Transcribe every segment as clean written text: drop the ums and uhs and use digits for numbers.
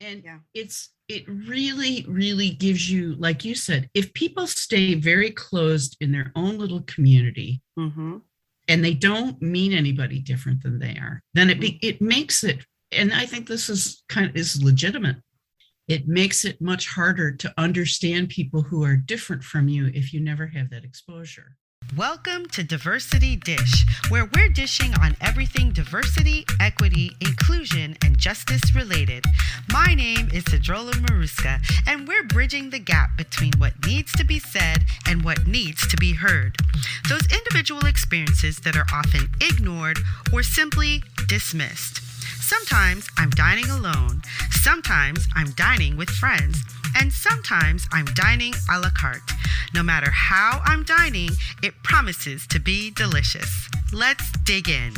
And Yeah. it really, really gives you, like you said, if people stay very closed in their own little community Mm-hmm. and they don't mean anybody different than they are, then it makes it, and I think this is legitimate. It makes it much harder to understand people who are different from you if you never have that exposure. Welcome to Diversity Dish, where we're dishing on everything diversity, equity, inclusion, and justice related. My name is Sedruola Maruska, and we're bridging the gap between what needs to be said and what needs to be heard. Those individual experiences that are often ignored or simply dismissed. Sometimes I'm dining alone, sometimes I'm dining with friends, and sometimes I'm dining a la carte. No matter how I'm dining, it promises to be delicious. Let's dig in.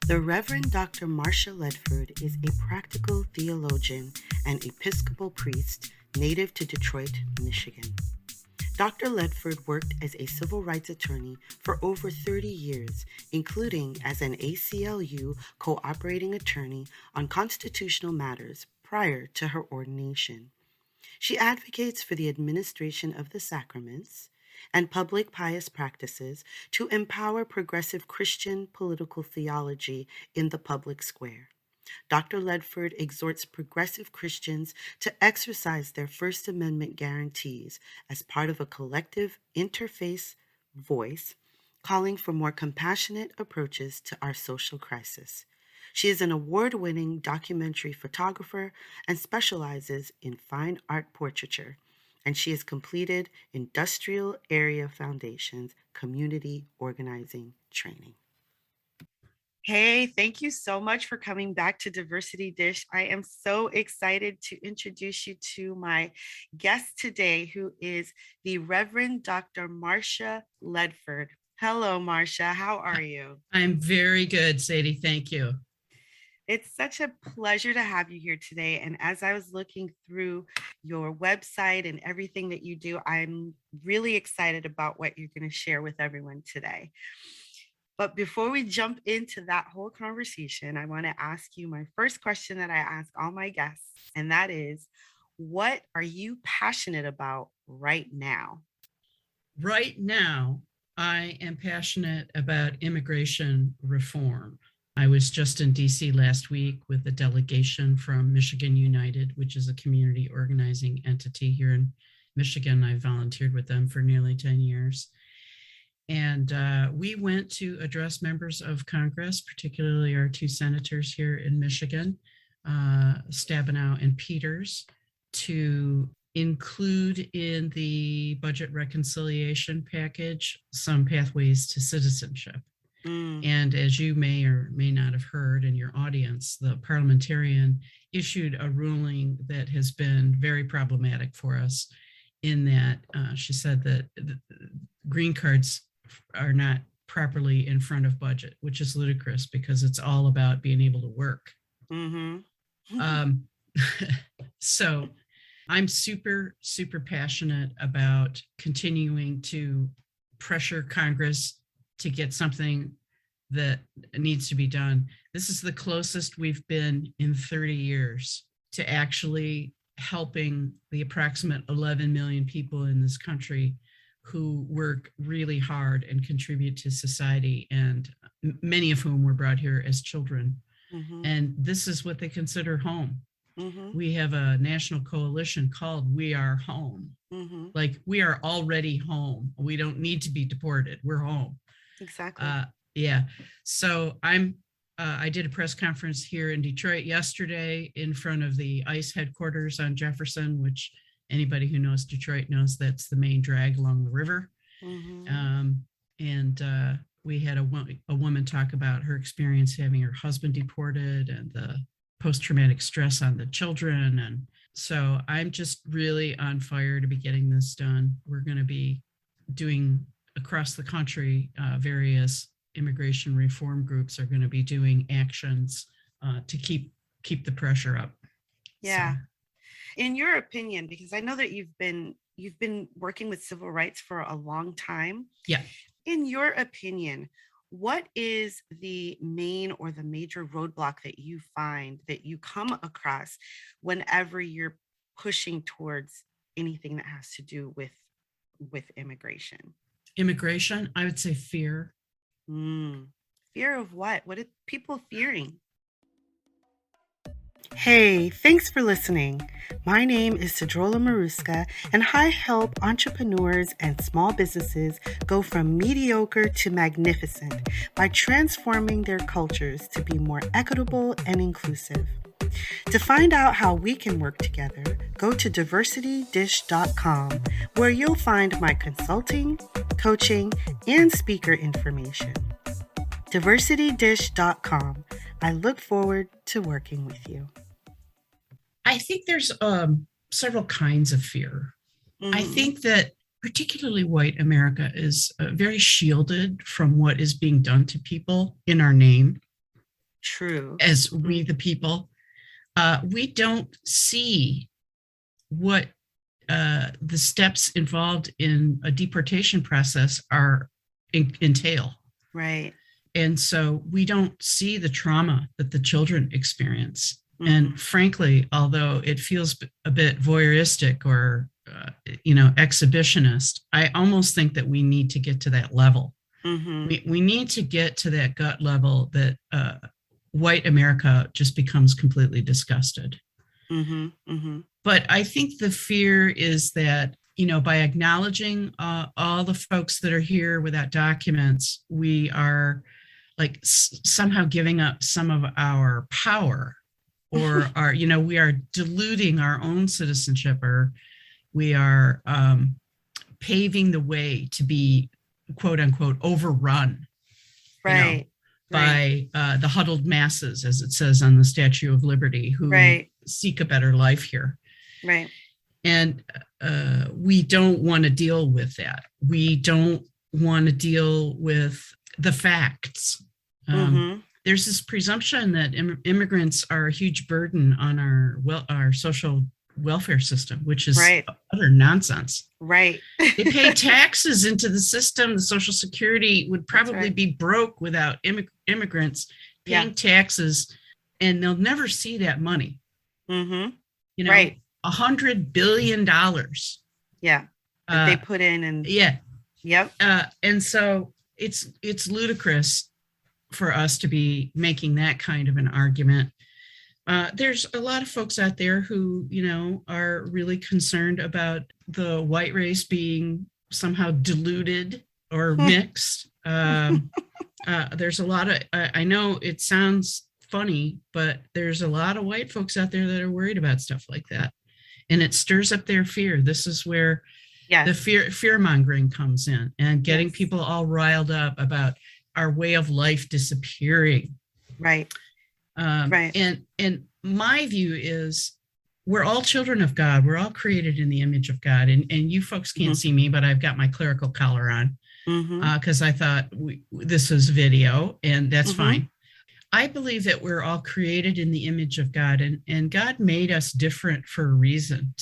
The Reverend Dr. Marcia Ledford is a practical theologian and Episcopal priest native to Detroit, Michigan. Dr. Ledford worked as a civil rights attorney for over 30 years, including as an ACLU cooperating attorney on constitutional matters prior to her ordination. She advocates for the administration of the sacraments and public pious practices to empower progressive Christian political theology in the public square. Dr. Ledford exhorts progressive Christians to exercise their First Amendment guarantees as part of a collective interfaith voice, calling for more compassionate approaches to our social crisis. She is an award-winning documentary photographer and specializes in fine art portraiture, and she has completed Industrial Area Foundation's community organizing training. Hey, thank you so much for coming back to Diversity Dish. I am so excited to introduce you to my guest today, who is the Reverend Dr. Marcia Ledford. Hello, Marcia. How are you? I'm very good, Sadie. Thank you. It's such a pleasure to have you here today. And as I was looking through your website and everything that you do, I'm really excited about what you're going to share with everyone today. But before we jump into that whole conversation, I want to ask you my first question that I ask all my guests, and that is, what are you passionate about right now? Right now, I am passionate about immigration reform. I was just in DC last week with a delegation from Michigan United, which is a community organizing entity here in Michigan. I volunteered with them for nearly 10 years. And we went to address members of Congress, particularly our two senators here in Michigan, Stabenow and Peters, to include in the budget reconciliation package some pathways to citizenship. And as you may or may not have heard in your audience, the parliamentarian issued a ruling that has been very problematic for us in that she said that green cards are not properly in front of budget, which is ludicrous because it's all about being able to work. So I'm super, super passionate about continuing to pressure Congress to get something that needs to be done. This is the closest we've been in 30 years to actually helping the approximate 11 million people in this country who work really hard and contribute to society, and many of whom were brought here as children. And this is what they consider home. We have a national coalition called We Are Home. Like, we are already home. We don't need to be deported. We're home. Exactly. Yeah. So I did a press conference here in Detroit yesterday in front of the ICE headquarters on Jefferson, which anybody who knows Detroit knows that's the main drag along the river. We had a woman talk about her experience having her husband deported and the post-traumatic stress on the children. And so I'm just really on fire to be getting this done. We're going to be doing across the country, various immigration reform groups are going to be doing actions to keep the pressure up. Yeah. So. In your opinion, because I know that you've been working with civil rights for a long time. Yeah. In your opinion, what is the main or the major roadblock that you find that you come across whenever you're pushing towards anything that has to do with immigration? Immigration, I would say fear. Fear of what? What are people fearing? Hey, thanks for listening. My name is Sedruola Maruska, and I help entrepreneurs and small businesses go from mediocre to magnificent by transforming their cultures to be more equitable and inclusive. To find out how we can work together, go to diversitydish.com, where you'll find my consulting, coaching, and speaker information. diversitydish.com. I look forward to working with you. I think there's several kinds of fear. I think that particularly white America is very shielded from what is being done to people in our name. True. As we the people. We don't see what the steps involved in a deportation process entail. Right. And so we don't see the trauma that the children experience. And frankly, although it feels a bit voyeuristic or, exhibitionist, I almost think that we need to get to that level. We need to get to that gut level that white America just becomes completely disgusted. But I think the fear is that, by acknowledging all the folks that are here without documents, we are like somehow giving up some of our power, or we are diluting our own citizenship, or we are paving the way to be, quote unquote, overrun. Right. By the huddled masses, as it says on the Statue of Liberty, who seek a better life here. Right. And we don't want to deal with that. We don't want to deal with the facts. There's this presumption that immigrants are a huge burden on our social welfare system, which is utter nonsense. Right. They pay taxes into the system. The Social Security would probably be broke without immigrants paying taxes, and they'll never see that money. $100 billion. Yeah. That they put in and and so it's ludicrous for us to be making that kind of an argument. There's a lot of folks out there who, are really concerned about the white race being somehow diluted or mixed. There's a lot of, I know it sounds funny, but there's a lot of white folks out there that are worried about stuff like that. And it stirs up their fear. This is where the fear mongering comes in, and getting people all riled up about our way of life disappearing. Right. And my view is we're all children of God. We're all created in the image of God. And you folks can't see me, but I've got my clerical collar on because I thought this was video, and that's fine. I believe that we're all created in the image of God, and God made us different for a reason.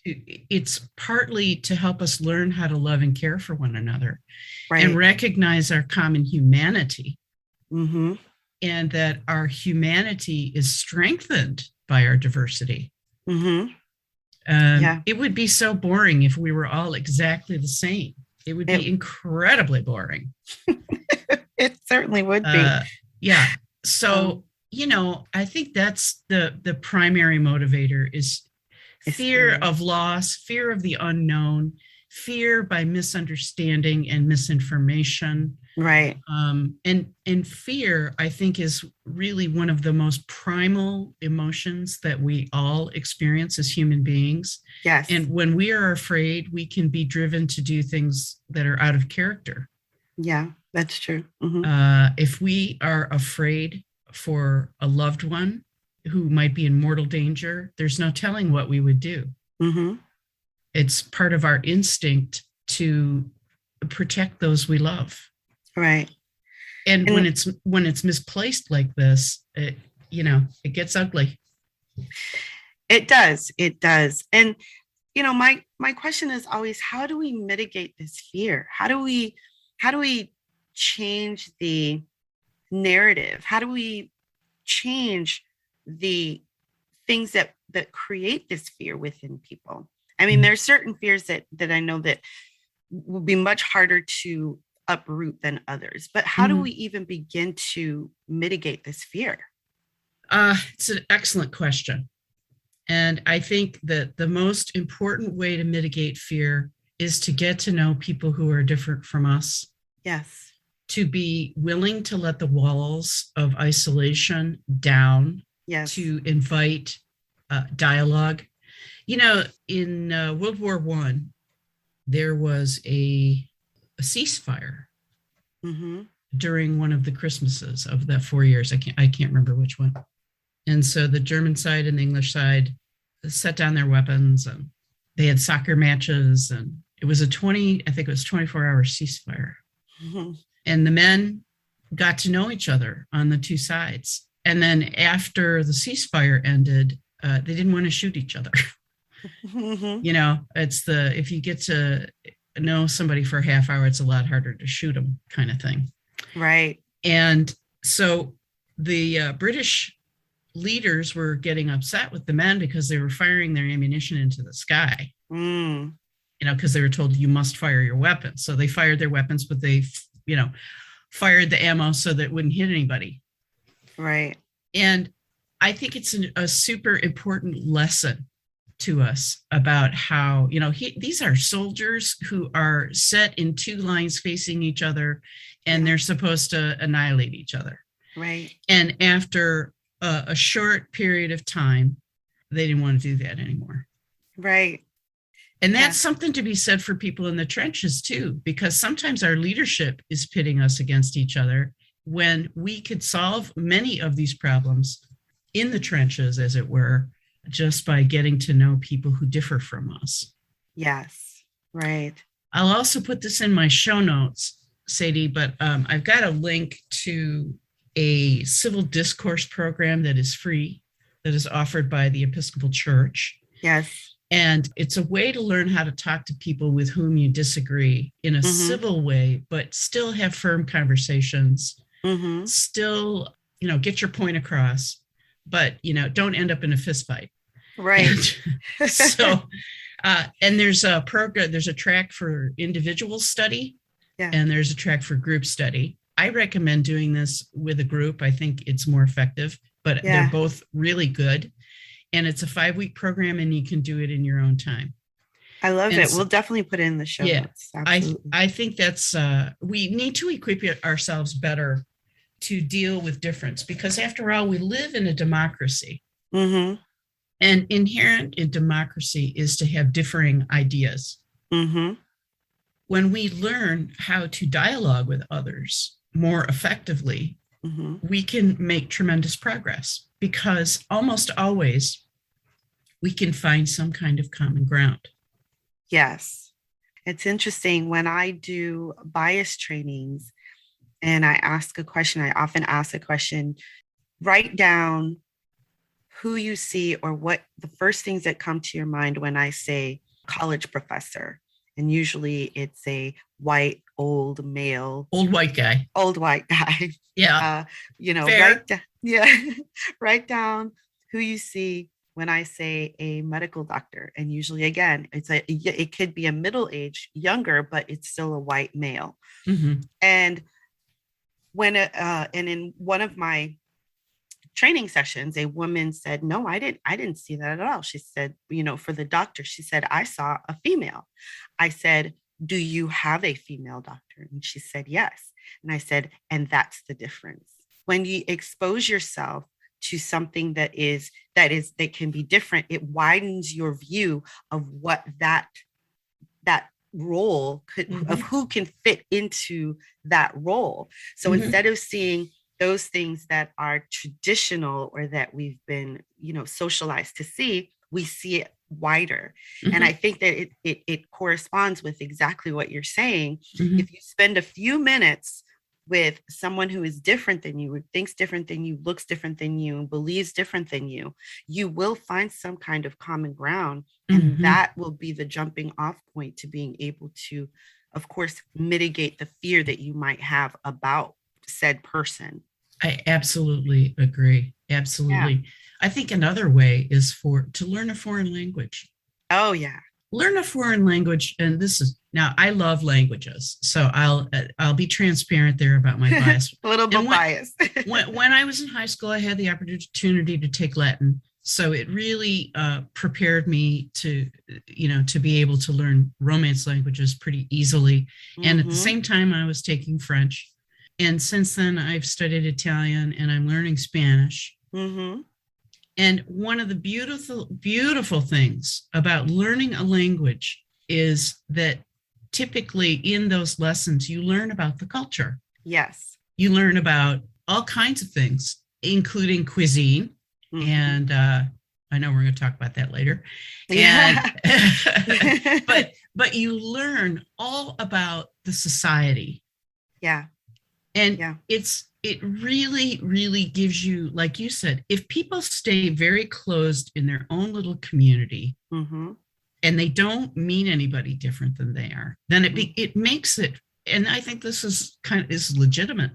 It's partly to help us learn how to love and care for one another, and recognize our common humanity, and that our humanity is strengthened by our diversity. It would be so boring if we were all exactly the same. It would be incredibly boring. It certainly would be. So, I think that's the primary motivator is fear of loss, fear of the unknown, fear by misunderstanding and misinformation. Right. And fear, I think, is really one of the most primal emotions that we all experience as human beings. Yes. And when we are afraid, we can be driven to do things that are out of character. Yeah, that's true. If we are afraid for a loved one who might be in mortal danger, there's no telling what we would do. It's part of our instinct to protect those we love. Right. And when it's misplaced like this, it gets ugly. It does. And my question is always, how do we mitigate this fear? How do we change the narrative? How do we change the things that create this fear within people? I mean, there's certain fears that I know that will be much harder to uproot than others, but how do we even begin to mitigate this fear? It's an excellent question. And I think that the most important way to mitigate fear is to get to know people who are different from us. Yes. To be willing to let the walls of isolation down. Yes. To invite dialogue. You know, in World War I, there was a ceasefire during one of the Christmases of the 4 years. I can't remember which one. And so the German side and the English side set down their weapons, and they had soccer matches, and it was 24-hour ceasefire. And the men got to know each other on the two sides. And then after the ceasefire ended, they didn't want to shoot each other. You know, if you get to know somebody for a half hour, it's a lot harder to shoot them, kind of thing. Right. And so the British leaders were getting upset with the men because they were firing their ammunition into the sky. You know, because they were told you must fire your weapons. So they fired their weapons, but they, you know, fired the ammo so that it wouldn't hit anybody. Right. And I think it's a super important lesson to us about how, you know, these are soldiers who are set in two lines facing each other, and they're supposed to annihilate each other. Right. And after a short period of time, they didn't want to do that anymore. Right. And that's something to be said for people in the trenches too, because sometimes our leadership is pitting us against each other when we could solve many of these problems in the trenches, as it were, just by getting to know people who differ from us. Yes. Right. I'll also put this in my show notes, Sadie, but I've got a link to a civil discourse program that is free, that is offered by the Episcopal Church. Yes. And it's a way to learn how to talk to people with whom you disagree in a civil way, but still have firm conversations, still, you know, get your point across, but, you know, don't end up in a fist fight. Right. And so, and there's a program, there's a track for individual study, and there's a track for group study. I recommend doing this with a group. I think it's more effective, but they're both really good. And it's a 5-week program, and you can do it in your own time. I love it. We'll definitely put it in the show notes. Absolutely. I think that's, we need to equip ourselves better to deal with difference, because after all, we live in a democracy. And inherent in democracy is to have differing ideas. When we learn how to dialogue with others more effectively, we can make tremendous progress, because almost always we can find some kind of common ground. Yes. It's interesting when I do bias trainings and I ask a question, I often ask a question, write down who you see or what the first things that come to your mind when I say college professor. And usually it's a white, old male. Old white guy. Yeah. You know, write down who you see when I say a medical doctor. And usually, again, it could be a middle-aged, younger, but it's still a white male. And when and in one of my training sessions, a woman said, no, I didn't see that at all. She said, you know, for the doctor, she said, I saw a female. I said, do you have a female doctor? And she said, yes. And I said, and that's the difference. When you expose yourself to something that can be different, it widens your view of what that role could, of who can fit into that role. So instead of seeing those things that are traditional or that we've been, you know, socialized to see, we see it wider. And I think that it corresponds with exactly what you're saying. If you spend a few minutes with someone who is different than you, who thinks different than you, looks different than you, believes different than you, you will find some kind of common ground. And that will be the jumping off point to being able to of course, mitigate the fear that you might have about said person. I absolutely agree. Absolutely. Yeah. I think another way is to learn a foreign language. Oh, yeah. Learn a foreign language. And this is, now I love languages, so I'll be transparent there about my bias. A little bit biased. when I was in high school, I had the opportunity to take Latin. So it really prepared me to be able to learn Romance languages pretty easily. Mm-hmm. And at the same time, I was taking French. And since then, I've studied Italian and I'm learning Spanish. Mm-hmm. And one of the beautiful, beautiful things about learning a language is that typically in those lessons, you learn about the culture. Yes. You learn about all kinds of things, including cuisine. Mm-hmm. And I know we're going to talk about that later. Yeah. And, but you learn all about the society. Yeah. And it really, really gives you, like you said, if people stay very closed in their own little community, mm-hmm. and they don't meet anybody different than they are, then it makes it, and I think this is legitimate.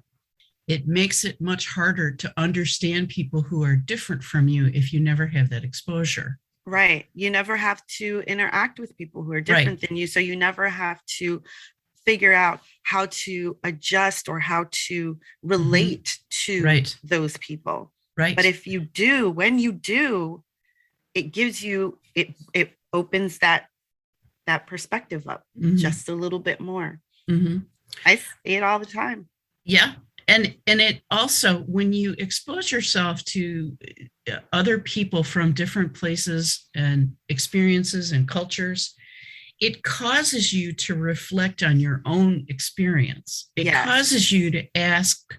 It makes it much harder to understand people who are different from you if you never have that exposure. Right. You never have to interact with people who are different than you. So you never have to figure out how to adjust or how to relate to those people. Right. But if you do, when you do, it gives you, it opens that perspective up just a little bit more. Mm-hmm. I see it all the time. Yeah. And it also, when you expose yourself to other people from different places and experiences and cultures, it causes you to reflect on your own experience. It causes you to ask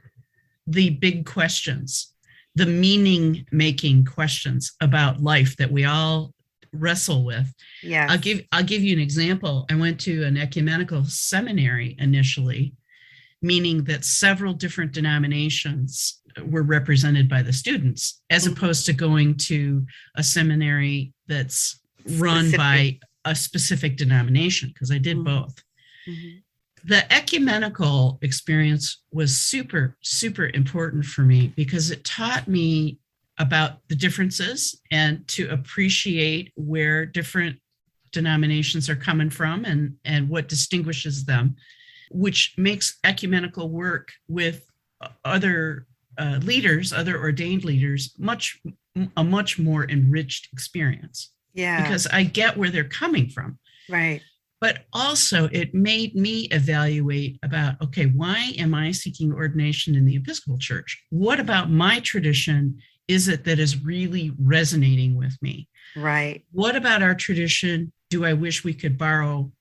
the big questions, the meaning-making questions about life that we all wrestle with. Yeah. I'll give you an example. I went to an ecumenical seminary initially, meaning that several different denominations were represented by the students, as opposed to going to a seminary that's run by a specific denomination, because I did both. Mm-hmm. The ecumenical experience was super, super important for me because it taught me about the differences and to appreciate where different denominations are coming from and what distinguishes them, which makes ecumenical work with other leaders, other ordained leaders, a much more enriched experience. Yeah. Because I get where they're coming from. Right. But also it made me evaluate about, okay, why am I seeking ordination in the Episcopal Church? What about my tradition is it that is really resonating with me? Right. What about our tradition do I wish we could borrow,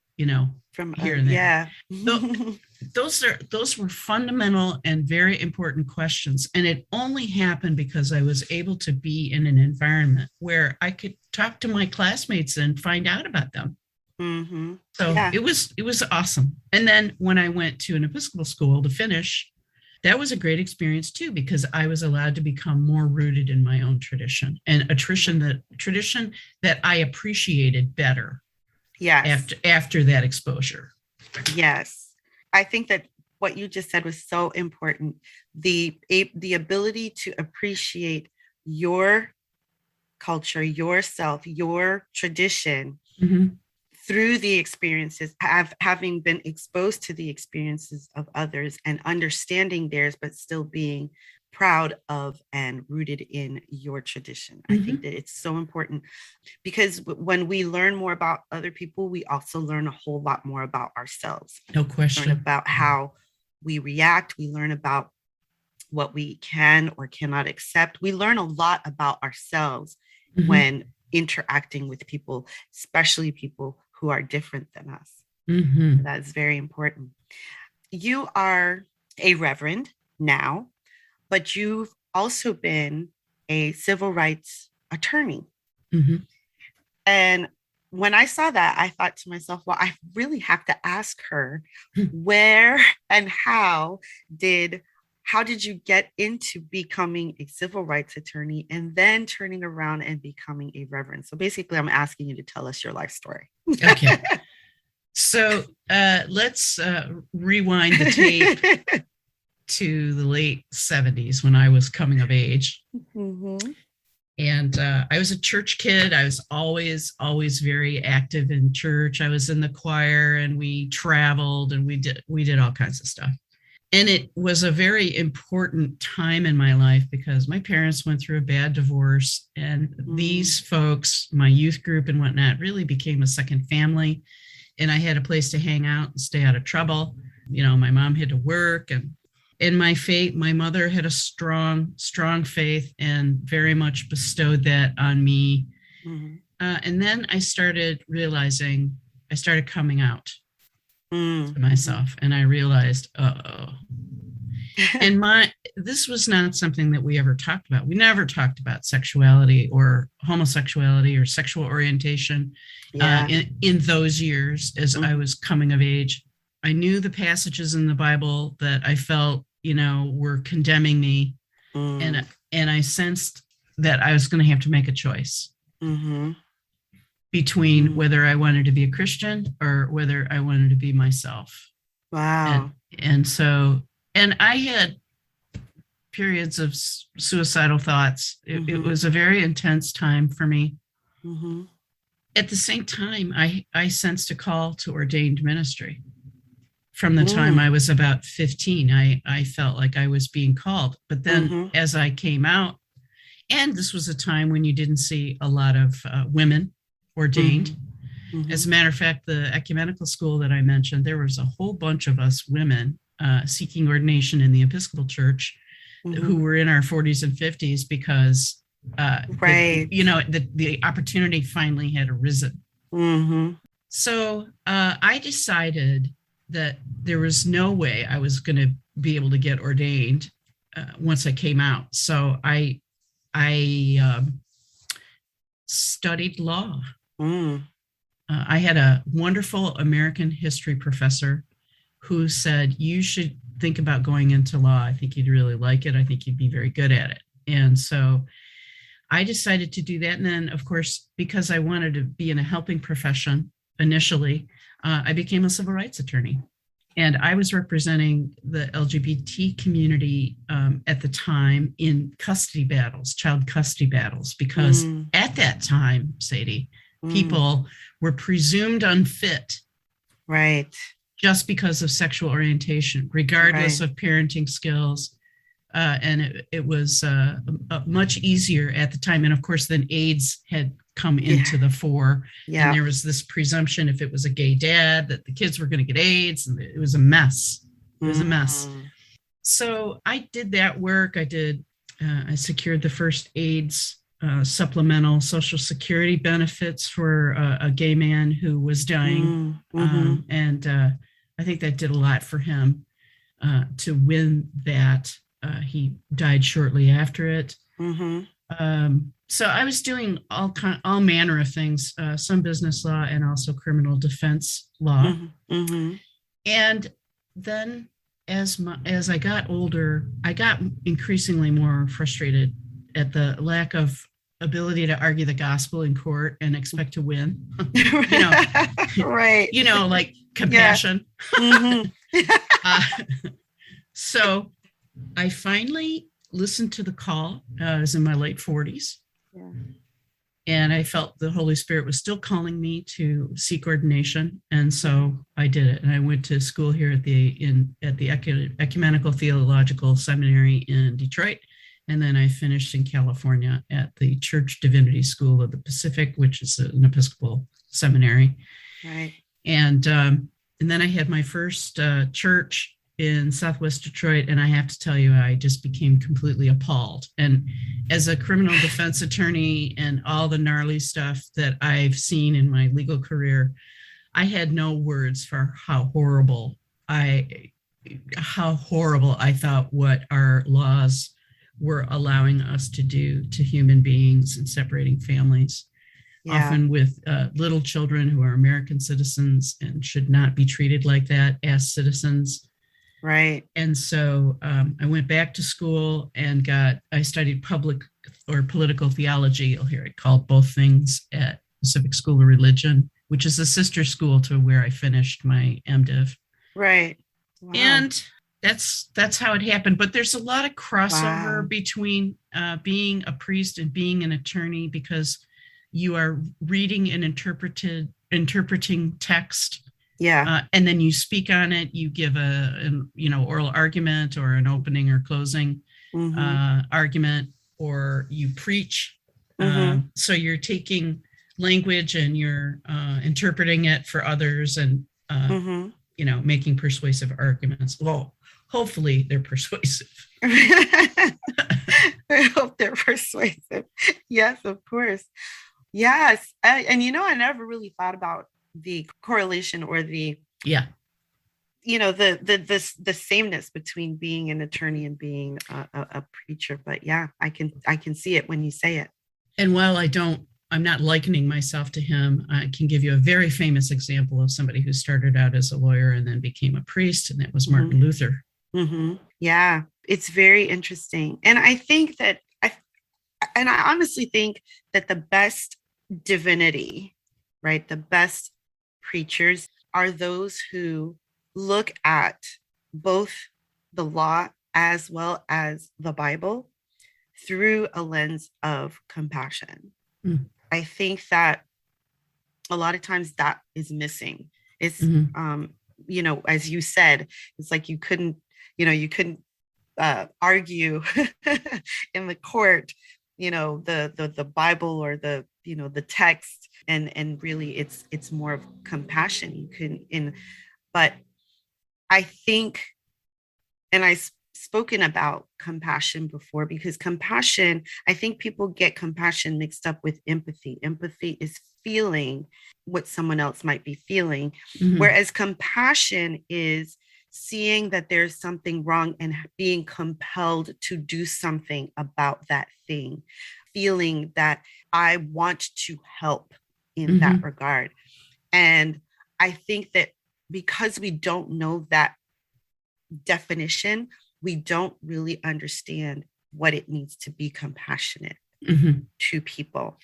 from here and there? Yeah. Those were fundamental and very important questions. And it only happened because I was able to be in an environment where I could talk to my classmates and find out about them. Mm-hmm. So it was awesome. And then when I went to an Episcopal school to finish, that was a great experience too, because I was allowed to become more rooted in my own tradition and a tradition that I appreciated better. Yes. After that exposure. Yes. I think that what you just said was so important. The ability to appreciate your culture, yourself, your tradition through the experiences, having been exposed to the experiences of others and understanding theirs, but still being proud of and rooted in your tradition. I think that it's so important because when we learn more about other people, we also learn a whole lot more about ourselves. No question. We learn about how we react. We learn about what we can or cannot accept. We learn a lot about ourselves when interacting with people, especially people who are different than us. That's very important. You are a reverend now, but you've also been a civil rights attorney. And when I saw that, I thought to myself, well, I really have to ask her where and how did you get into becoming a civil rights attorney and then turning around and becoming a reverend? So basically, I'm asking you to tell us your life story. Okay. So let's rewind the tape to the late 70s when I was coming of age. Mm-hmm. And I was a church kid. I was always very active in church. I was in the choir, and we traveled, and we did all kinds of stuff. And it was a very important time in my life because my parents went through a bad divorce, and these folks, my youth group and whatnot, really became a second family. And I had a place to hang out and stay out of trouble. My mom had to work, and in my faith, my mother had a strong faith and very much bestowed that on me. Mm-hmm. And then I started coming out to myself, and I realized, and this was not something that we ever talked about. We never talked about sexuality or homosexuality or sexual orientation in those years as I was coming of age. I knew the passages in the Bible that I felt, were condemning me. And I sensed that I was going to have to make a choice between whether I wanted to be a Christian or whether I wanted to be myself. Wow. And I had periods of suicidal thoughts. It was a very intense time for me. Mm-hmm. At the same time, I sensed a call to ordained ministry. From the time I was about 15, I felt like I was being called. But then as I came out, and this was a time when you didn't see a lot of women ordained. As a matter of fact, the ecumenical school that I mentioned, there was a whole bunch of us women seeking ordination in the Episcopal Church who were in our 40s and 50s because the opportunity finally had arisen. So I decided that there was no way I was going to be able to get ordained once I came out. So I studied law. I had a wonderful American history professor who said, you should think about going into law. I think you'd really like it. I think you'd be very good at it. And so I decided to do that. And then, of course, because I wanted to be in a helping profession initially, I became a civil rights attorney. And I was representing the LGBT community at the time in custody battles, child custody battles, because at that time, Sadie, people were presumed unfit. Right. Just because of sexual orientation, regardless of parenting skills. And it was much easier at the time. And of course, then AIDS had come into the fore. Yeah. And there was this presumption if it was a gay dad that the kids were going to get AIDS, and it was a mess. It was a mess. So I did that work. I secured the first AIDS supplemental Social Security benefits for a gay man who was dying. And I think that did a lot for him to win that. He died shortly after it. So I was doing all manner of things, some business law and also criminal defense law. And then as I got older, I got increasingly more frustrated at the lack of ability to argue the gospel in court and expect to win. Right. Like compassion. So I finally listened to the call. I was in my late 40s. Yeah. And I felt the Holy Spirit was still calling me to seek ordination. And so I did it. And I went to school here at the Ecumenical Theological Seminary in Detroit. And then I finished in California at the Church Divinity School of the Pacific, which is an Episcopal seminary. Right. And then I had my first church in Southwest Detroit. And I have to tell you, I just became completely appalled. And as a criminal defense attorney and all the gnarly stuff that I've seen in my legal career, I had no words for how horrible I thought what our laws were allowing us to do to human beings and separating families, often with little children who are American citizens and should not be treated like that as citizens. Right. And so I went back to school and I studied public or political theology. You'll hear it called both things at Pacific School of Religion, which is a sister school to where I finished my MDiv. Right. Wow. And that's how it happened. But there's a lot of crossover Wow. between being a priest and being an attorney, because you are reading and interpreting text. Yeah. And then you speak on it. You give an oral argument or an opening or closing argument, or you preach. So you're taking language and you're interpreting it for others, and making persuasive arguments. Well, hopefully they're persuasive. I hope they're persuasive. Yes, of course. Yes. I never really thought about the correlation or the sameness between being an attorney and being a preacher. But yeah, I can see it when you say it. And while I'm not likening myself to him, I can give you a very famous example of somebody who started out as a lawyer and then became a priest, and that was Martin Luther. Yeah, it's very interesting. And I think that I honestly think that the best divinity, right, the best preachers are those who look at both the law as well as the Bible through a lens of compassion. I think that a lot of times that is missing. It's, as you said, it's like you couldn't argue in the court, the Bible or the text, and really it's more of compassion. You couldn't, but I think, and I've spoken about compassion before, because compassion, I think people get compassion mixed up with empathy. Empathy is feeling what someone else might be feeling, whereas compassion is seeing that there's something wrong and being compelled to do something about that thing, feeling that I want to help in that regard. And I think that because we don't know that definition, we don't really understand what it means to be compassionate to people.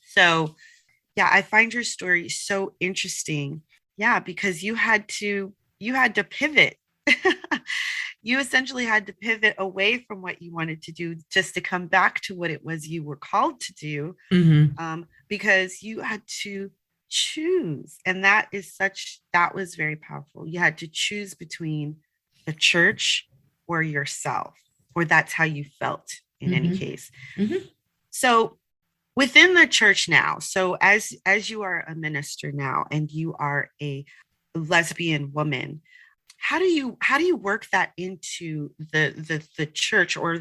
So yeah, I find your story so interesting. Yeah, because you had to pivot. You essentially had to pivot away from what you wanted to do just to come back to what it was you were called to do, because you had to choose. And that was very powerful. You had to choose between the church or yourself, or that's how you felt in any case. So within the church now, so as you are a minister now and you are a lesbian woman, how do you work that into the church, or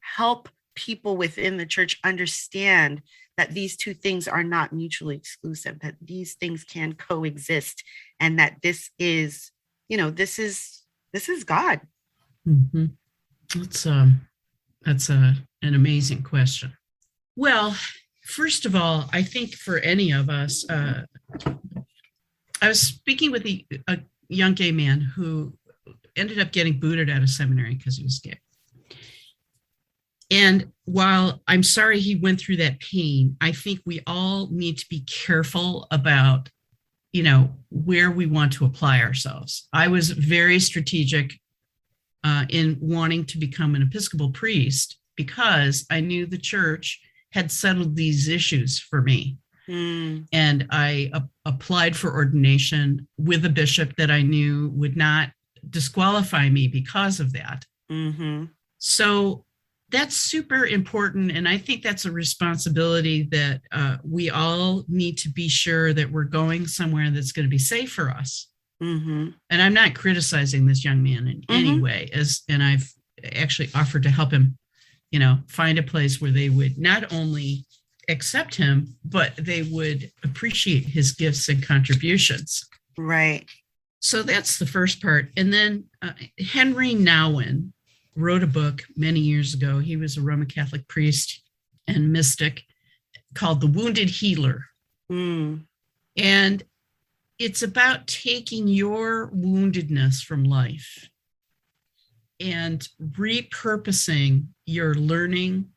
help people within the church understand that these two things are not mutually exclusive, that these things can coexist, and that this is God? That's an amazing question. Well, first of all, I think for any of us, I was speaking with a young gay man who ended up getting booted out of seminary because he was gay. And while I'm sorry he went through that pain, I think we all need to be careful about, where we want to apply ourselves. I was very strategic in wanting to become an Episcopal priest because I knew the church had settled these issues for me. And I applied for ordination with a bishop that I knew would not disqualify me because of that. So that's super important. And I think that's a responsibility that we all need to be sure that we're going somewhere that's going to be safe for us. And I'm not criticizing this young man in any way, and I've actually offered to help him, find a place where they would not only accept him, but they would appreciate his gifts and contributions. Right. So that's the first part. And then Henry Nouwen wrote a book many years ago. He was a Roman Catholic priest and mystic, called The Wounded Healer. And it's about taking your woundedness from life and repurposing your learning,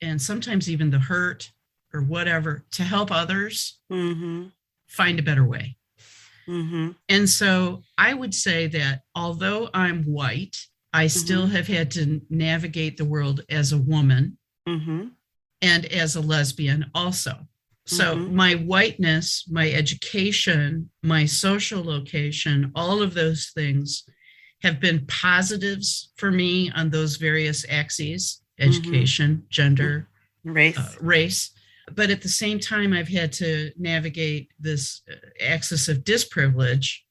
and sometimes even the hurt or whatever, to help others. find a better way. Mm-hmm. And so I would say that although I'm white, I still have had to navigate the world as a woman and as a lesbian also. So my whiteness, my education, my social location, all of those things have been positives for me on those various axes: education, gender, race. But at the same time, I've had to navigate this axis of disprivilege,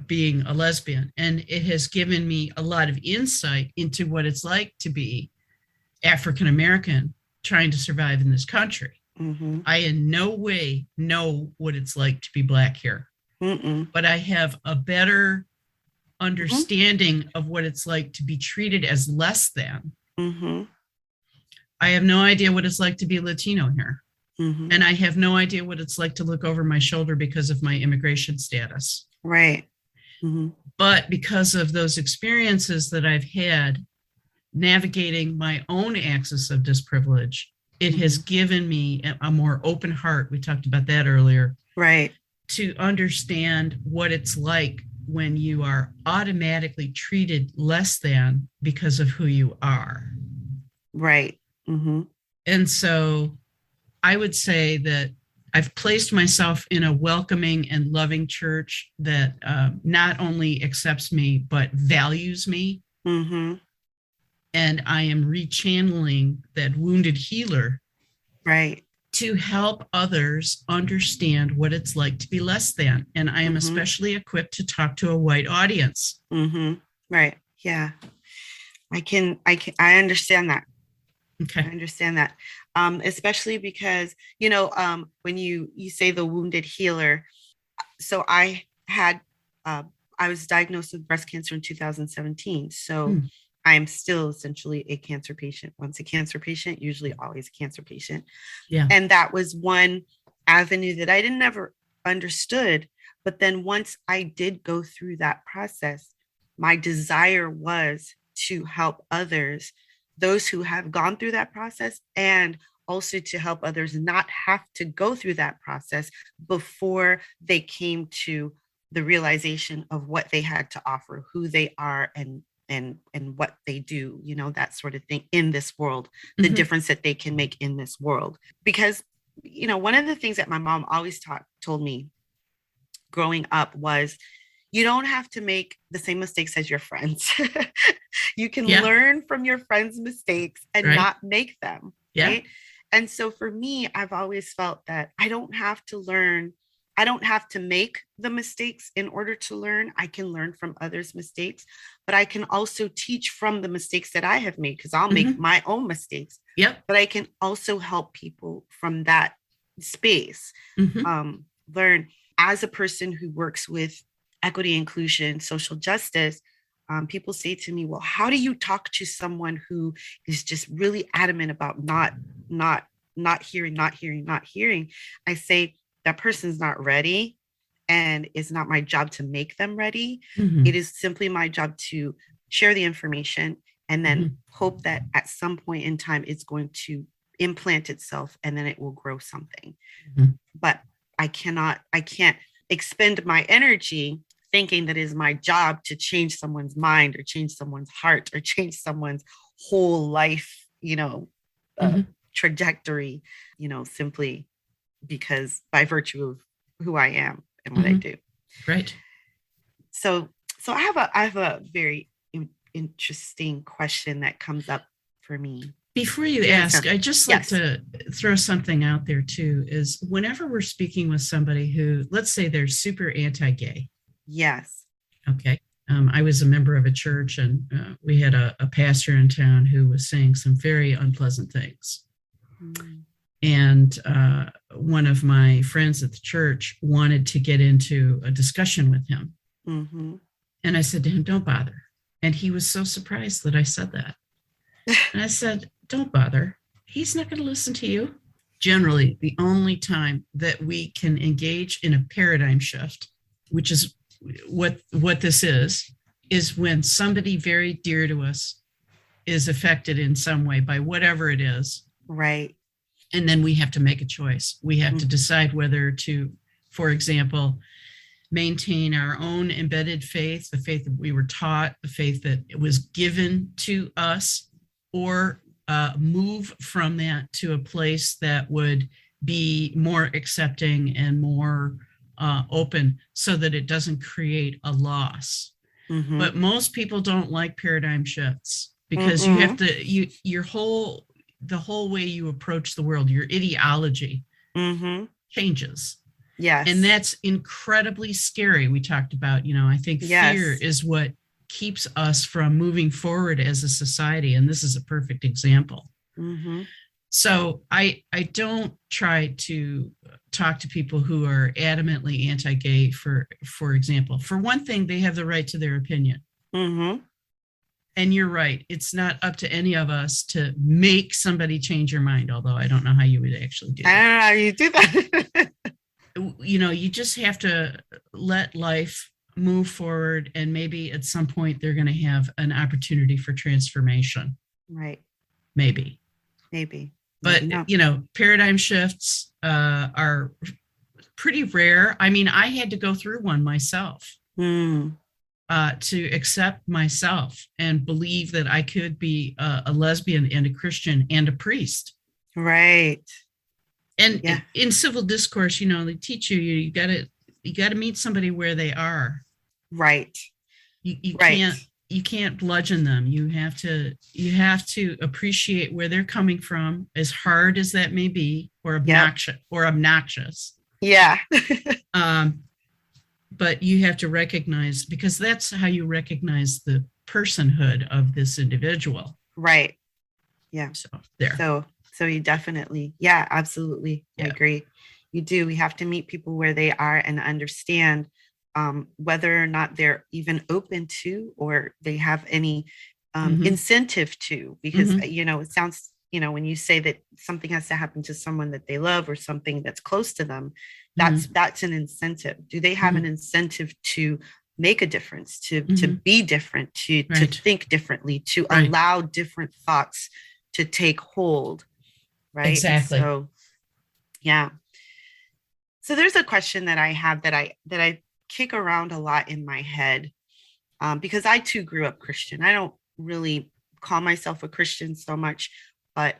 being a lesbian. And it has given me a lot of insight into what it's like to be African American trying to survive in this country. I in no way know what it's like to be Black here, but I have a better understanding of what it's like to be treated as less than. I have no idea what it's like to be Latino here. And I have no idea what it's like to look over my shoulder because of my immigration status. Right. But because of those experiences that I've had navigating my own axis of disprivilege, it has given me a more open heart. We talked about that earlier. Right. To understand what it's like when you are automatically treated less than because of who you are. Right. And so I would say that I've placed myself in a welcoming and loving church that not only accepts me, but values me. And I am rechanneling that wounded healer, right, to help others understand what it's like to be less than. And I am especially equipped to talk to a white audience. Right. Yeah. I understand that. Okay. I understand that. Especially because, when you say the wounded healer, so I was diagnosed with breast cancer in 2017. So I'm still essentially a cancer patient. Once a cancer patient, usually always a cancer patient. Yeah. And that was one avenue that I never understood. But then once I did go through that process, my desire was to help others, those who have gone through that process, and also to help others not have to go through that process before they came to the realization of what they had to offer, who they are, and what they do, that sort of thing in this world, the difference that they can make in this world. Because, one of the things that my mom always told me growing up was, you don't have to make the same mistakes as your friends. You can learn from your friends' mistakes and not make them. Right. And so for me, I've always felt that I don't have to learn. I don't have to make the mistakes in order to learn. I can learn from others' mistakes, but I can also teach from the mistakes that I have made, because I'll make my own mistakes. But I can also help people from that space. Learn as a person who works with equity, inclusion, social justice. People say to me, well, how do you talk to someone who is just really adamant about not hearing? I say, that person's not ready, and it's not my job to make them ready. It is simply my job to share the information and then hope that at some point in time it's going to implant itself and then it will grow something. But I can't expend my energy thinking that it is my job to change someone's mind or change someone's heart or change someone's whole life, trajectory, simply because by virtue of who I am and what I do. Right. So I have a very interesting question that comes up for me. Before you ask, I'd just like to throw something out there too, is whenever we're speaking with somebody who, let's say they're super anti-gay. Yes. Okay. I was a member of a church, and we had a pastor in town who was saying some very unpleasant things. And one of my friends at the church wanted to get into a discussion with him. And I said to him, don't bother. And he was so surprised that I said that. And I said, don't bother. He's not going to listen to you. Generally, the only time that we can engage in a paradigm shift, which is what this is when somebody very dear to us is affected in some way by whatever it is. Right. And then we have to make a choice. We have to decide whether to for example, maintain our own embedded faith, the faith that we were taught, the faith that was given to us, or move from that to a place that would be more accepting and more open so that it doesn't create a loss. Mm-hmm. But most people don't like paradigm shifts because you have to, the whole way you approach the world, your ideology changes. Yes. And that's incredibly scary. We talked about, I think fear is what keeps us from moving forward as a society. And this is a perfect example. Mm-hmm. So I don't try to talk to people who are adamantly anti-gay, for example. For one thing, they have the right to their opinion. Mm-hmm. And you're right. It's not up to any of us to make somebody change your mind, although I don't know how you would actually do that. I don't know how you do that. You just have to let life move forward, and maybe at some point they're going to have an opportunity for transformation. Right. Maybe. But, paradigm shifts are pretty rare. I mean, I had to go through one myself to accept myself and believe that I could be a lesbian and a Christian and a priest. Right. And in civil discourse, they teach you got to meet somebody where they are. Right. You can't bludgeon them. You have to appreciate where they're coming from, as hard as that may be, or obnoxious. Yeah. But you have to recognize, because that's how you recognize the personhood of this individual. Right. Yeah. So there. So you definitely, absolutely. Yeah. I agree. You do. We have to meet people where they are and understand whether or not they're even open to, or they have any incentive to, because, it sounds, when you say that something has to happen to someone that they love or something that's close to them, that's an incentive. Do they have an incentive to make a difference, to be different, to think differently, to allow different thoughts to take hold? Right. Exactly. So, yeah. So there's a question that I have that I kick around a lot in my head, because I too grew up Christian. I don't really call myself a Christian so much, but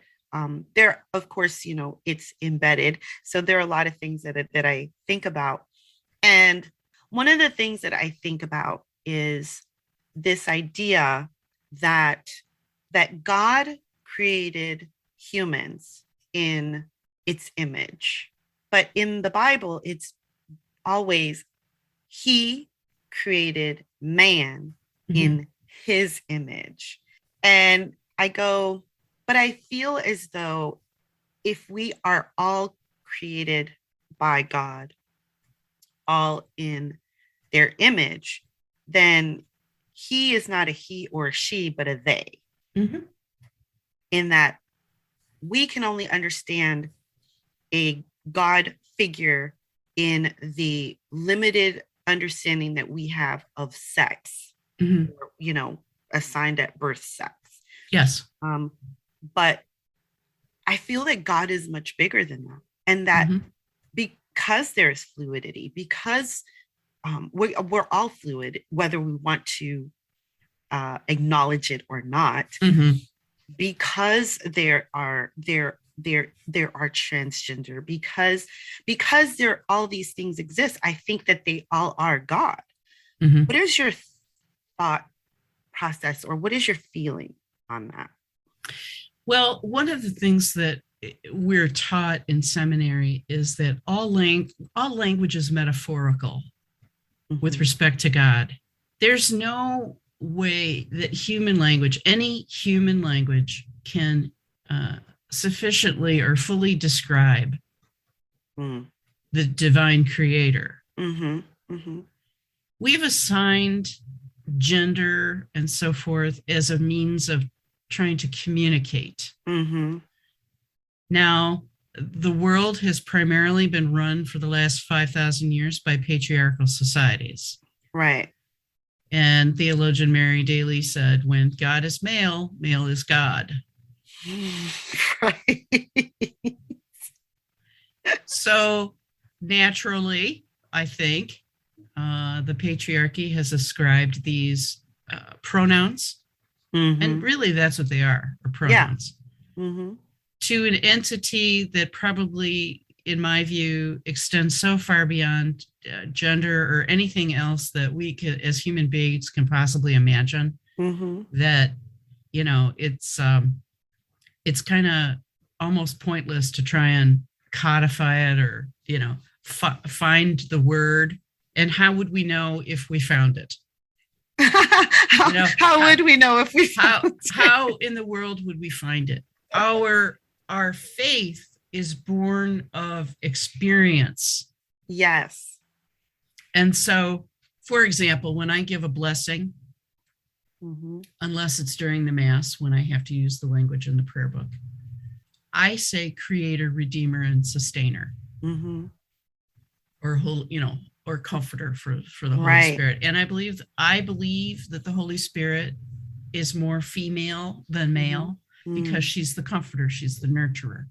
there, of course, it's embedded. So there are a lot of things that I think about. And one of the things that I think about is this idea that God created humans in its image. But in the Bible, it's always He created man in His image. And I go, but I feel as though if we are all created by God, all in their image, then He is not a he or a she, but a they. In that we can only understand a God figure in the limited understanding that we have of sex, or, assigned at birth sex. Yes. But I feel that God is much bigger than that. And that because there's fluidity, because we're all fluid, whether we want to acknowledge it or not, because there are transgender, because all these things exist, I think that they all are God. What is your thought process, or what is your feeling on that? Well, one of the things that we're taught in seminary is that all language is metaphorical with respect to God. There's no way that any human language can sufficiently or fully describe the divine creator. We've assigned gender and so forth as a means of trying to communicate. Now, the world has primarily been run for the last 5,000 years by patriarchal societies. Right. And theologian Mary Daly said, when God is male, male is God. Right. So naturally, I think, the patriarchy has ascribed these pronouns, and really that's what they are pronouns, to an entity that probably, in my view, extends so far beyond gender or anything else that we could, as human beings, can possibly imagine. That, it's kind of almost pointless to try and codify it or, find the word. And how would we know if we found it? How would we know if we found it? How in the world would we find it? Our faith is born of experience. Yes. And so, for example, when I give a blessing, unless it's during the Mass, when I have to use the language in the prayer book, I say Creator, Redeemer, and Sustainer, or Comforter for the Holy Spirit. And I believe that the Holy Spirit is more female than male because she's the comforter, she's the nurturer.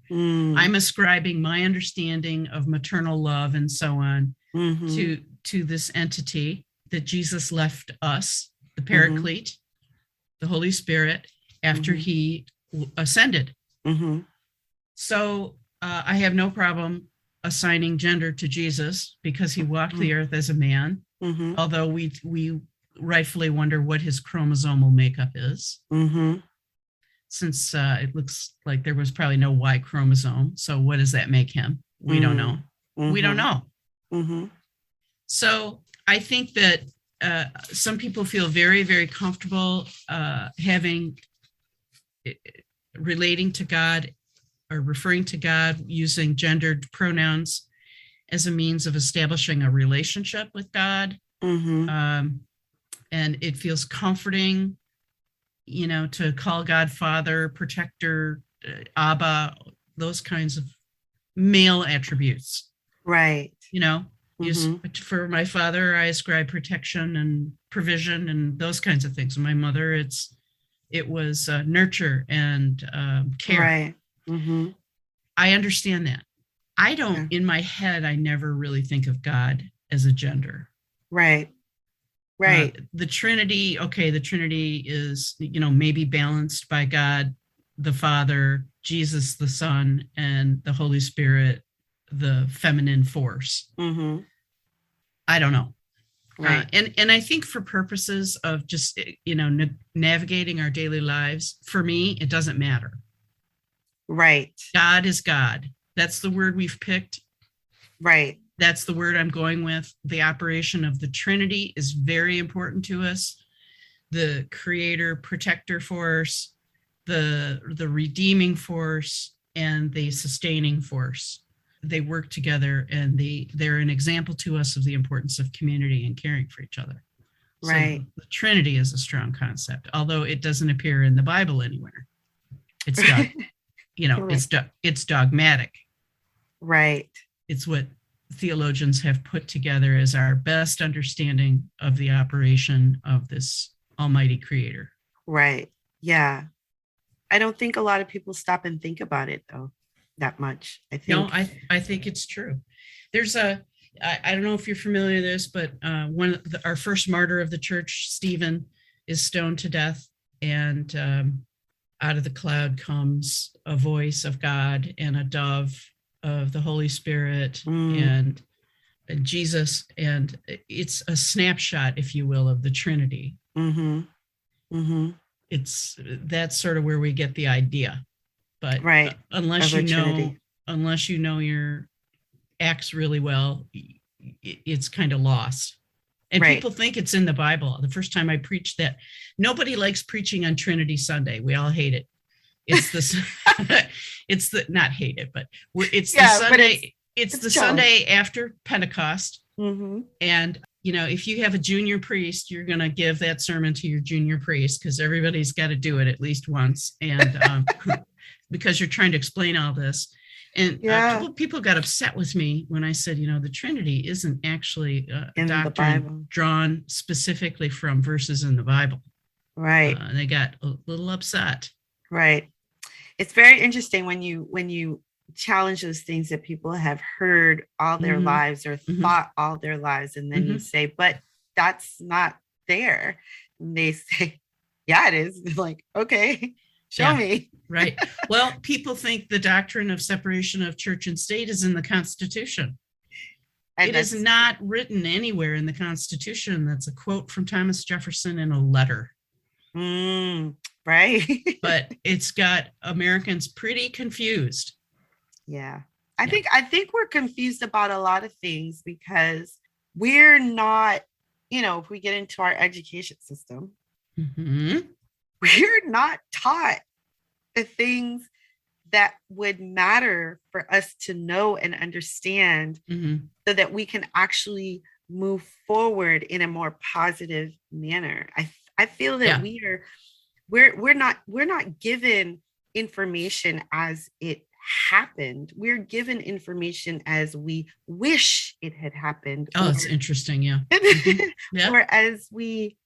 I'm ascribing my understanding of maternal love and so on to this entity that Jesus left us, the Paraclete, the Holy Spirit, after he ascended. So I have no problem assigning gender to Jesus because he walked the earth as a man, although we rightfully wonder what his chromosomal makeup is, since it looks like there was probably no Y chromosome. So what does that make him? We don't know. We don't know. So I think that some people feel very, very comfortable relating to God or referring to God using gendered pronouns as a means of establishing a relationship with God. And it feels comforting, to call God Father, Protector, Abba, those kinds of male attributes. Right. For my father, I ascribe protection and provision and those kinds of things. And my mother, it was nurture and care. Right. I understand that. I don't, in my head, I never really think of God as a gender. Right. The Trinity, the Trinity is, maybe balanced by God, the Father, Jesus, the Son, and the Holy Spirit, the feminine force. I don't know. Right. And I think for purposes of just, navigating our daily lives, for me, it doesn't matter. Right. God is God. That's the word we've picked. Right. That's the word I'm going with. The operation of the Trinity is very important to us. The creator, protector force, the redeeming force, and the sustaining force. They work together, and they're an example to us of the importance of community and caring for each other. Right. So the Trinity is a strong concept, although it doesn't appear in the Bible anywhere. It's it's dogmatic. Right. It's what theologians have put together as our best understanding of the operation of this almighty creator. Right. Yeah. I don't think a lot of people stop and think about it, though, that much. I think it's true. There's I don't know if you're familiar with this, but our first martyr of the church, Stephen, is stoned to death, and out of the cloud comes a voice of God and a dove of the Holy Spirit and Jesus, and it's a snapshot, if you will, of the Trinity. That's sort of where we get the idea, but unless you know your Acts really well, it's kind of lost. And people think it's in the Bible. The first time I preached that, nobody likes preaching on Trinity Sunday. We all hate it. It's not hate it, but it's the Sunday. It's the Sunday after Pentecost. And, if you have a junior priest, you're going to give that sermon to your junior priest, because everybody's got to do it at least once. And because you're trying to explain all this. And a couple of people got upset with me when I said, the Trinity isn't actually a doctrine drawn specifically from verses in the Bible. Right. They got a little upset. Right. It's very interesting when you challenge those things that people have heard all their lives or thought all their lives. And then you say, but that's not there. And they say, yeah, it is. Like, okay, show me. Right. Well, people think the doctrine of separation of church and state is in the Constitution. It is not written anywhere in the Constitution. That's a quote from Thomas Jefferson in a letter. Right. But it's got Americans pretty confused. Yeah. I think we're confused about a lot of things because we're not, if we get into our education system, we're not taught the things that would matter for us to know and understand so that we can actually move forward in a more positive manner. I feel that we're not given information as it happened. We're given information as we wish it had happened. Oh, it's interesting. Yeah. Or as we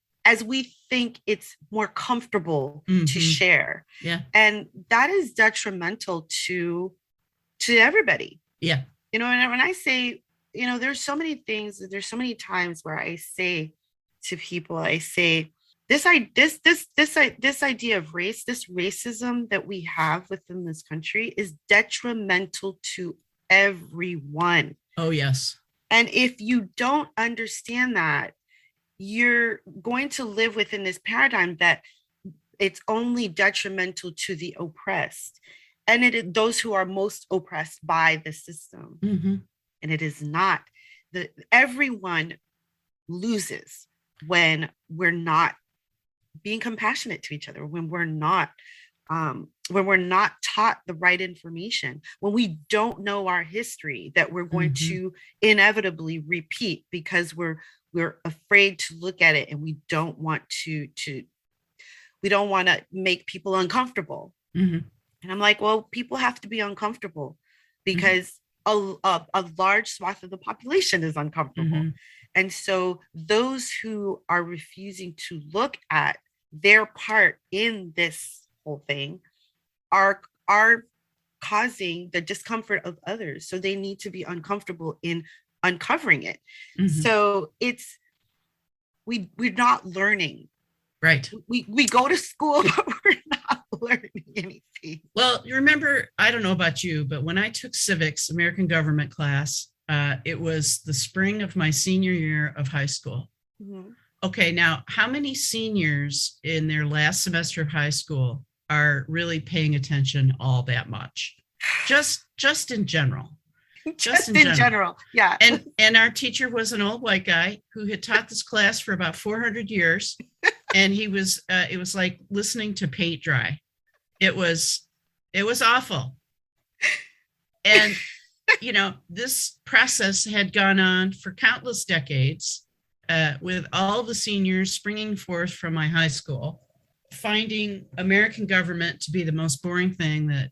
think it's more comfortable to share. Yeah. And that is detrimental to everybody. Yeah. And when I say, there's so many things, there's so many times where I say to people, I say, this idea of race, this racism that we have within this country is detrimental to everyone. Oh, yes. And if you don't understand that, you're going to live within this paradigm that it's only detrimental to the oppressed and those who are most oppressed by the system. And it is not. Everyone loses when we're not being compassionate to each other, when we're not taught the right information, when we don't know our history that we're going to inevitably repeat because we're afraid to look at it and we don't want to make people uncomfortable. And I'm like, well, people have to be uncomfortable because a large swath of the population is uncomfortable. And so those who are refusing to look at their part in this whole thing are causing the discomfort of others. So they need to be uncomfortable in uncovering it. So we're not learning. Right. We go to school, but we're not learning anything. Well, you remember, I don't know about you, but when I took civics, American government class, it was the spring of my senior year of high school. Okay, now how many seniors in their last semester of high school are really paying attention all that much? Just in general. Just in general. Yeah. And our teacher was an old white guy who had taught this class for about 400 years. And he was, it was like listening to paint dry. It was awful. And, this process had gone on for countless decades with all the seniors springing forth from my high school, finding American government to be the most boring thing that,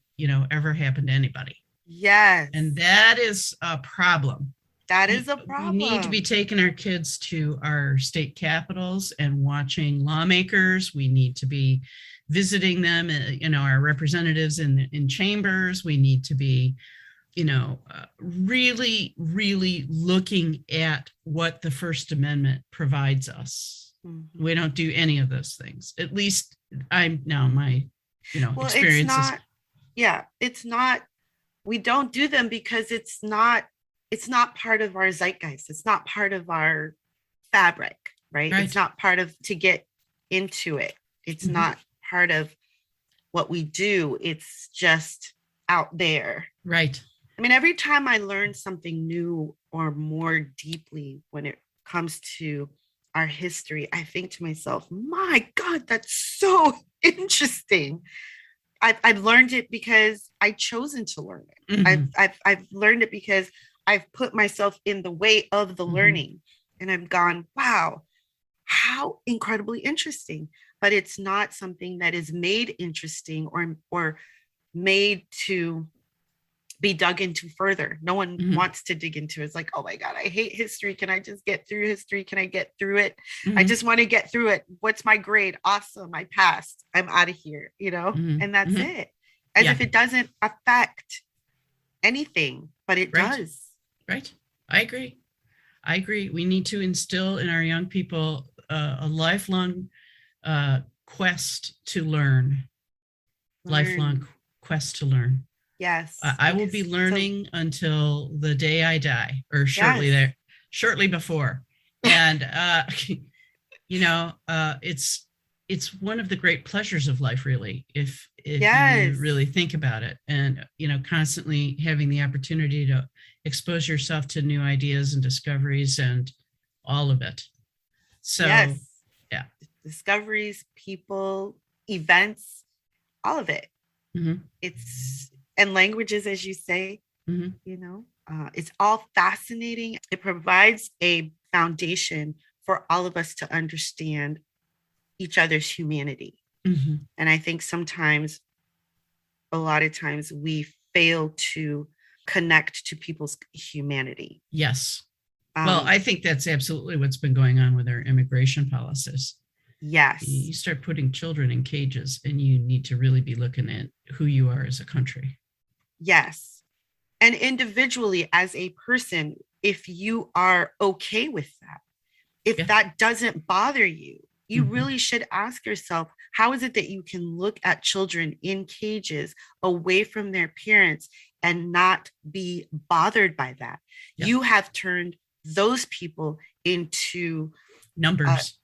ever happened to anybody. Yes. And that is a problem. That is a problem. We need to be taking our kids to our state capitals and watching lawmakers. We need to be visiting them, our representatives in chambers. We need to be, really, really looking at what the First Amendment provides us. We don't do any of those things. At least my experiences. It's not. We don't do them because it's not part of our zeitgeist. It's not part of our fabric, right? It's not part of to get into it. It's not part of what we do. It's just out there. Right. I mean, every time I learn something new or more deeply when it comes to our history, I think to myself, my God, that's so interesting. I've learned it because I've chosen to learn it. I've learned it because I've put myself in the way of the learning, and I've gone, wow, how incredibly interesting. But it's not something that is made interesting or made to be dug into further. No one wants to dig into it. It's like, oh my God, I hate history. Can I just get through history? Can I get through it? I just want to get through it. What's my grade? Awesome. I passed. I'm out of here, and that's it. As if it doesn't affect anything, but it Right. does. Right. I agree. We need to instill in our young people a lifelong quest to learn. Lifelong quest to learn. Yes. I will be learning until the day I die, or shortly before. And it's one of the great pleasures of life, really, if you really think about it. And constantly having the opportunity to expose yourself to new ideas and discoveries and all of it. So yeah, discoveries, people, events, all of it. Mm-hmm. And languages, as you say, mm-hmm. It's all fascinating. It provides a foundation for all of us to understand each other's humanity. Mm-hmm. And I think a lot of times we fail to connect to people's humanity. Yes. Well, I think that's absolutely what's been going on with our immigration policies. Yes. You start putting children in cages, and you need to really be looking at who you are as a country. Yes. And individually, as a person, if you are okay with that, if that doesn't bother you, you mm-hmm. really should ask yourself, how is it that you can look at children in cages away from their parents and not be bothered by that? Yep. You have turned those people into numbers,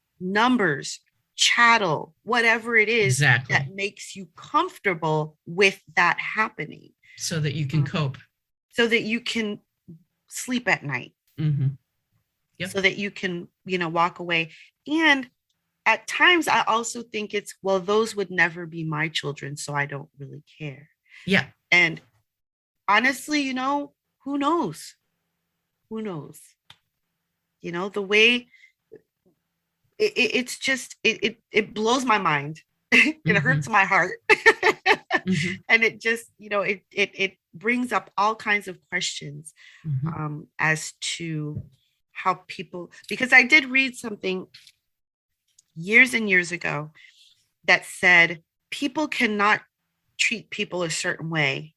chattel, whatever it is that makes you comfortable with that happening. So that you can cope. So that you can sleep at night. Mm-hmm. Yep. So that you can, walk away. And at times I also think those would never be my children, so I don't really care. Yeah. And honestly, who knows? Who knows? The way it's just, it blows my mind. It mm-hmm. hurts my heart. mm-hmm. And it just, it brings up all kinds of questions mm-hmm. As to how people, because I did read something years and years ago that said people cannot treat people a certain way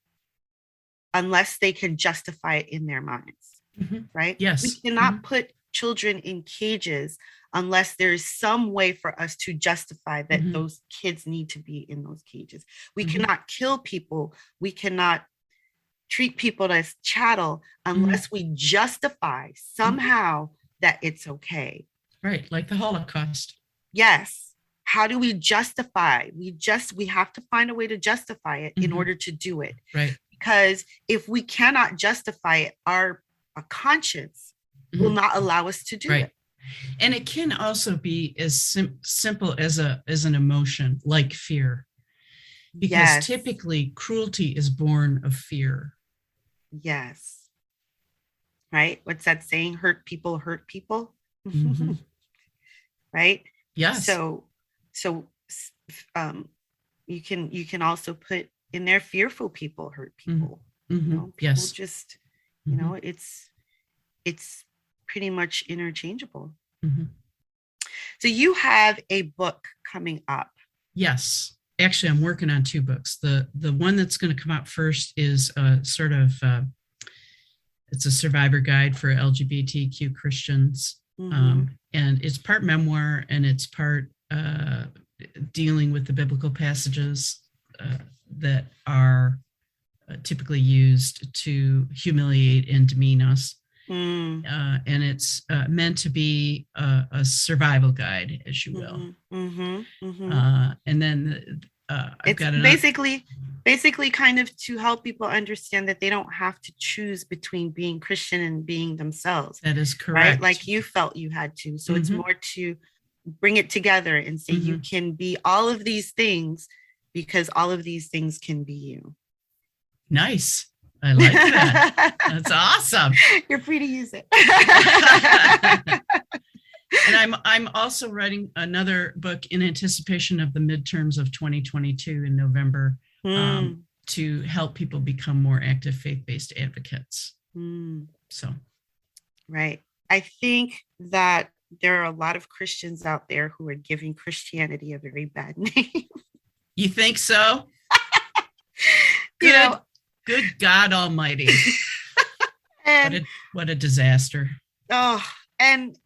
unless they can justify it in their minds, mm-hmm. right? Yes. We cannot mm-hmm. put children in cages unless there is some way for us to justify that mm-hmm. those kids need to be in those cages. We mm-hmm. cannot kill people. We cannot treat people as chattel unless we justify somehow that it's okay. Right, like the Holocaust. Yes. How do we justify? We have to find a way to justify it in order to do it. Right. Because if we cannot justify it, our conscience will not allow us to do it. And it can also be as simple as an emotion like fear. Because typically cruelty is born of fear. Yes. Right? What's that saying? Hurt people hurt people. Mm-hmm. Right? Yes. So you can also put in there fearful people hurt people. Mm-hmm. People just, it's pretty much interchangeable. Mm-hmm. So you have a book coming up. Yes. Actually, I'm working on two books. The one that's going to come out first is sort of it's a survivor guide for LGBTQ Christians, and it's part memoir and it's part dealing with the biblical passages that are typically used to humiliate and demean us. And it's meant to be a survival guide, as you will. And then I've got basically kind of to help people understand that they don't have to choose between being Christian and being themselves. That is correct. Right? Like you felt you had to. So it's more to bring it together and say you can be all of these things because all of these things can be you. Nice. I like that. That's awesome. You're free to use it. And I'm also writing another book in anticipation of the midterms of 2022 in November to help people become more active faith-based advocates. So, right. I think that there are a lot of Christians out there who are giving Christianity a very bad name. You think so? Good. Good God Almighty. And What a disaster. and and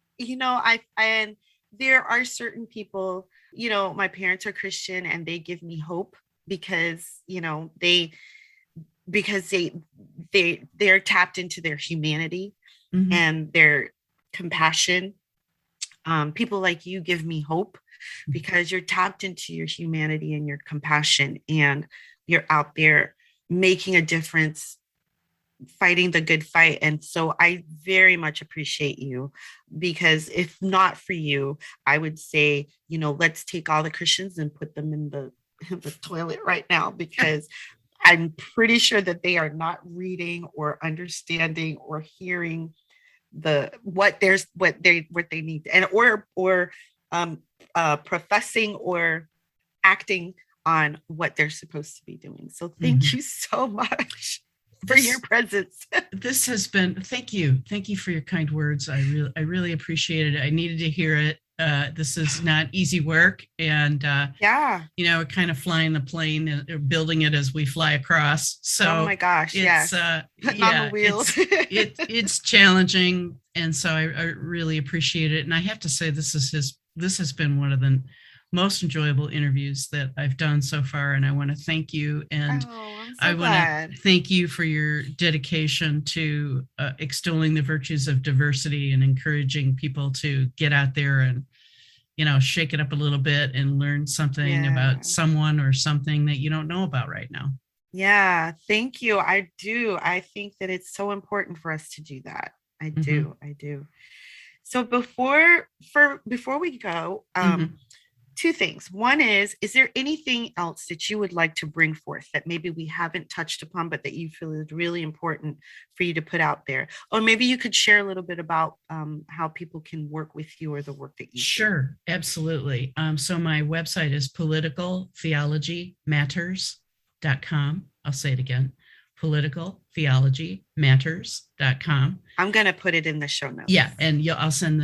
there are certain people, my parents are Christian and they give me hope because, they're tapped into their humanity and their compassion. People like you give me hope because you're tapped into your humanity and your compassion, and you're out there making a difference, fighting the good fight. And so I very much appreciate you, because if not for you, I would say, let's take all the Christians and put them in the toilet right now, because I'm pretty sure that they are not reading or understanding or hearing what they need, and or professing or acting on what they're supposed to be doing. So thank you so much for your presence. This has been, thank you for your kind words. I really appreciate it. I needed to hear it. This is not easy work, and we're kind of flying the plane, building it as we fly across. So oh my gosh, it's putting on the wheels. it's challenging, and so I really appreciate it. And I have to say, this has been one of the most enjoyable interviews that I've done so far, and I want to thank you. And I want to thank you for your dedication to extolling the virtues of diversity and encouraging people to get out there and, shake it up a little bit and learn something about someone or something that you don't know about right now. Yeah, thank you. I do. I think that it's so important for us to do that. I do. So before we go, two things. One is there anything else that you would like to bring forth that maybe we haven't touched upon, but that you feel is really important for you to put out there? Or maybe you could share a little bit about how people can work with you or the work that you do. Sure, absolutely. So my website is politicaltheologymatters.com. I'll say it again, politicaltheologymatters.com. I'm going to put it in the show notes. Yeah, and I'll send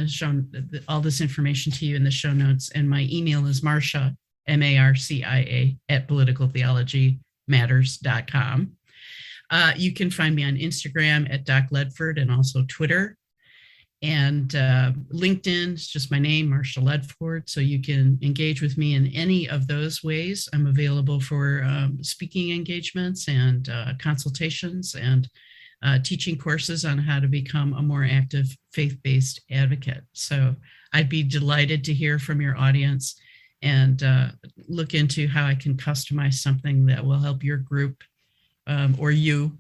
all this information to you in the show notes. And my email is Marcia, Marcia, @politicaltheologymatters.com. You can find me on Instagram at Doc Ledford, and also Twitter. And LinkedIn is just my name, Marcia Ledford. So you can engage with me in any of those ways. I'm available for speaking engagements and consultations and teaching courses on how to become a more active faith-based advocate. So I'd be delighted to hear from your audience and look into how I can customize something that will help your group or you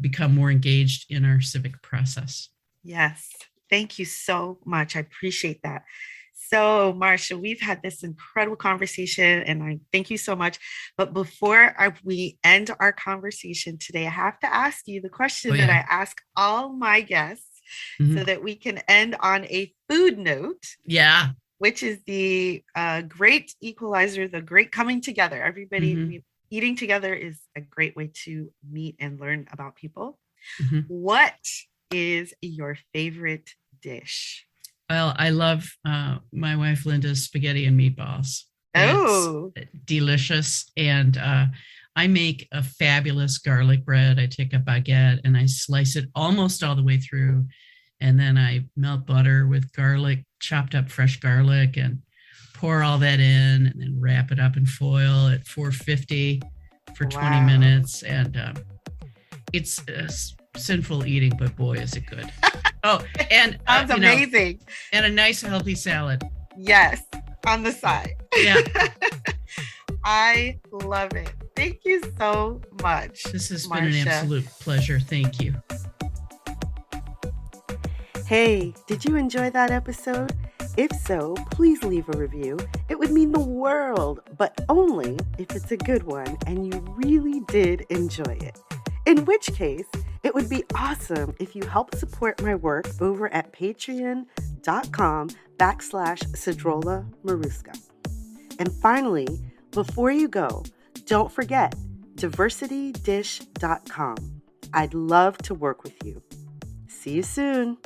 become more engaged in our civic process. Yes. Thank you so much. I appreciate that. So, Marcia, we've had this incredible conversation, and I thank you so much. But before we end our conversation today, I have to ask you the question that I ask all my guests so that we can end on a food note. Yeah. Which is the great equalizer, the great coming together. Everybody eating together is a great way to meet and learn about people. What is your favorite dish? Well, I love my wife Linda's spaghetti and meatballs. Oh, it's delicious. And I make a fabulous garlic bread. I take a baguette and I slice it almost all the way through. And then I melt butter with garlic, chopped up fresh garlic, and pour all that in, and then wrap it up in foil at 450 for 20 minutes. And it's sinful eating, but boy, is it good. Oh, and sounds amazing. And a nice healthy salad. Yes, on the side. Yeah. I love it. Thank you so much. This has Marcia. been an absolute pleasure. Thank you. Hey, did you enjoy that episode? If so, please leave a review. It would mean the world, but only if it's a good one and you really did enjoy it. In which case, it would be awesome if you help support my work over at patreon.com/Sedruola Maruska. And finally, before you go, don't forget diversitydish.com. I'd love to work with you. See you soon.